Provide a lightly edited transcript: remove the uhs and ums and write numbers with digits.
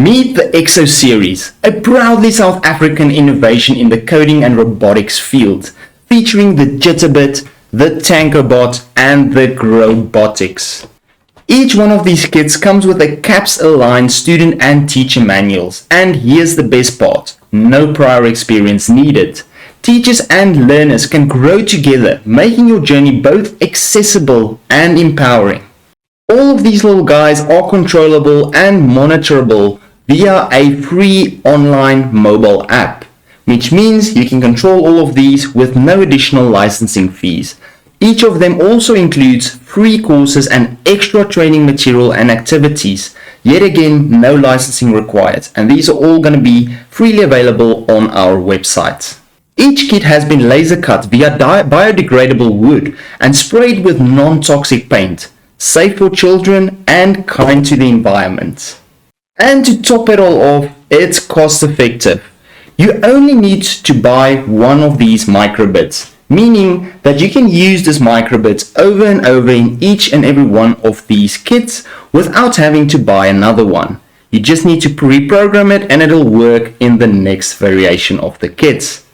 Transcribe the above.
Meet the EXO series, a proudly South African innovation in the coding and robotics field, featuring the Jitterbit, the Tankobot, and the Robotics. Each one of these kits comes with a CAPS-aligned student and teacher manuals, and here's the best part, no prior experience needed. Teachers and learners can grow together, making your journey both accessible and empowering. All of these little guys are controllable and monitorable via a free online mobile app, which means you can control all of these with no additional licensing fees. Each of them also includes free courses and extra training material and activities. Yet again, no licensing required, and these are all going to be freely available on our website. Each kit has been laser cut via biodegradable wood and sprayed with non-toxic paint, safe for children and kind to the environment. And to top it all off, it's cost effective. You only need to buy one of these microbits, meaning that you can use this microbit over and over in each and every one of these kits without having to buy another one. You just need to pre-program it and it'll work in the next variation of the kits.